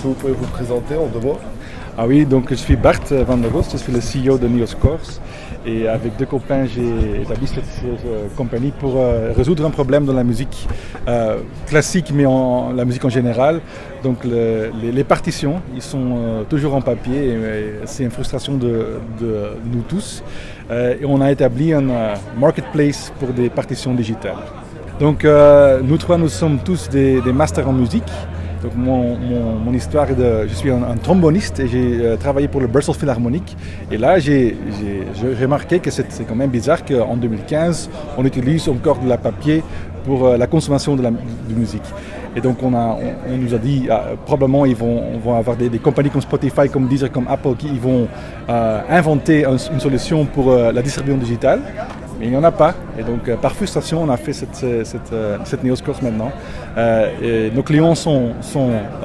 Est-ce que vous pouvez vous présenter en 2 mots? Ah oui, donc je suis Bart van der Gost, je suis le CEO de Neoscores et avec 2 copains j'ai établi cette compagnie pour résoudre un problème dans la musique classique mais la musique en général. Donc les partitions, ils sont toujours en papier et c'est une frustration de nous tous. Et on a établi un marketplace pour des partitions digitales. Donc nous trois, nous sommes tous des masters en musique. Donc mon histoire est je suis un tromboniste et j'ai travaillé pour le Brussels Philharmonic. Et là, j'ai remarqué que c'est quand même bizarre qu'en 2015, on utilise encore de la papier pour la consommation de musique. Et donc on nous a dit, probablement ils vont avoir des compagnies comme Spotify, comme Deezer, comme Apple qui vont inventer une solution pour la distribution digitale. Mais il n'y en a pas. Et donc, par frustration, on a fait cette Neoscores maintenant. Et nos clients sont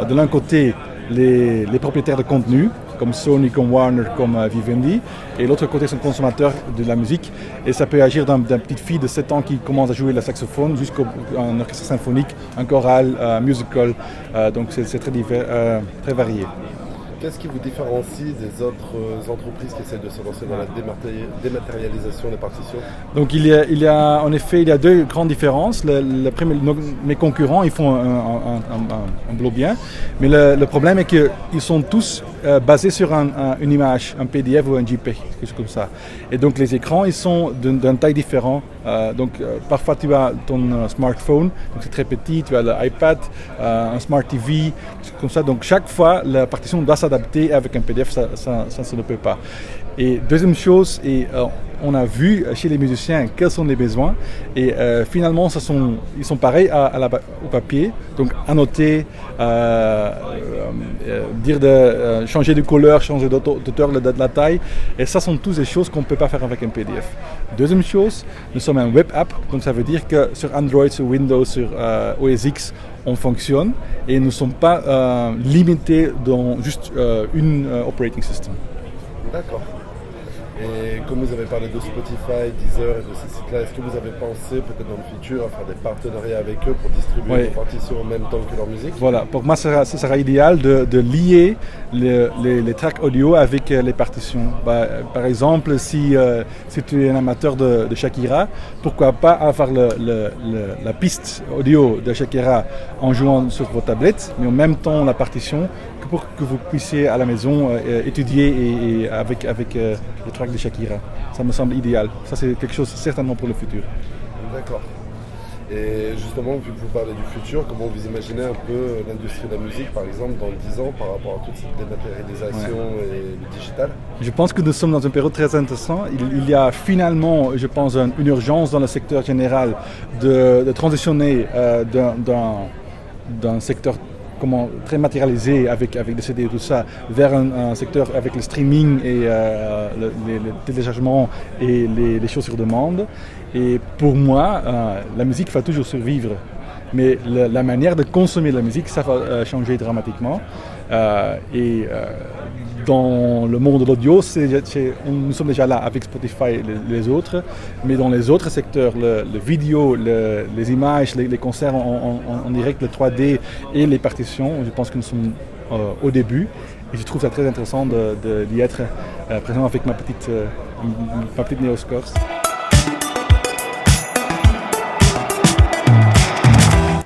de l'un côté les propriétaires de contenu, comme Sony, comme Warner, comme Vivendi. Et de l'autre côté, sont consommateurs de la musique. Et ça peut agir d'un petite fille de 7 ans qui commence à jouer le saxophone jusqu'à un orchestre symphonique, un choral, un musical. Donc, c'est très varié. Qu'est-ce qui vous différencie des autres entreprises qui essaient de se lancer dans la dématérialisation des partitions? Donc il y a en effet 2 grandes différences. Mes concurrents ils font un boulot bien, mais le problème est qu'ils sont tous basés sur une image, un PDF ou un JPEG, quelque chose comme ça. Et donc les écrans ils sont d'une taille différente. Parfois tu as ton smartphone, donc c'est très petit, tu as l'iPad, un Smart TV, comme ça. Donc chaque fois la partition doit s'adapter avec un PDF, ça ne peut pas. Et deuxième chose, on a vu chez les musiciens quels sont les besoins et finalement ils sont pareils au papier, donc annoter, dire de changer de couleur, changer d'auteur, de la taille, et ça sont toutes des choses qu'on ne peut pas faire avec un PDF. Deuxième chose, nous sommes un web app, donc ça veut dire que sur Android, sur Windows, sur OS X, on fonctionne et nous ne sommes pas limités dans juste une operating system. D'accord. Et comme vous avez parlé de Spotify, Deezer et de ces sites-là, est-ce que vous avez pensé peut-être dans le futur à faire des partenariats avec eux pour distribuer leurs partitions en même temps que leur musique? Voilà, pour moi ce sera idéal de lier les tracks audio avec les partitions. Par exemple, si tu es un amateur de Shakira, pourquoi pas avoir la piste audio de Shakira en jouant sur vos tablettes, mais en même temps la partition pour que vous puissiez à la maison étudier et avec les tracks de Shakira. Ça me semble idéal. Ça c'est quelque chose certainement pour le futur. D'accord. Et justement, vu que vous parlez du futur, comment vous imaginez un peu l'industrie de la musique, par exemple, dans 10 ans, par rapport à toute cette dématérialisation et le digital? Je pense que nous sommes dans une période très intéressante. Il y a finalement, je pense, une urgence dans le secteur général de transitionner d'un secteur très matérialisé avec des CD et tout ça, vers un secteur avec le streaming et le téléchargement et les choses sur demande. Et pour moi, la musique va toujours survivre. Mais la manière de consommer la musique, ça va changer dramatiquement. Dans le monde de l'audio, nous sommes déjà là avec Spotify et les autres, mais dans les autres secteurs, le vidéo, les images, les concerts en direct, le 3D et les partitions, je pense que nous sommes au début. Et je trouve ça très intéressant d'y être présent avec ma petite Neoscores.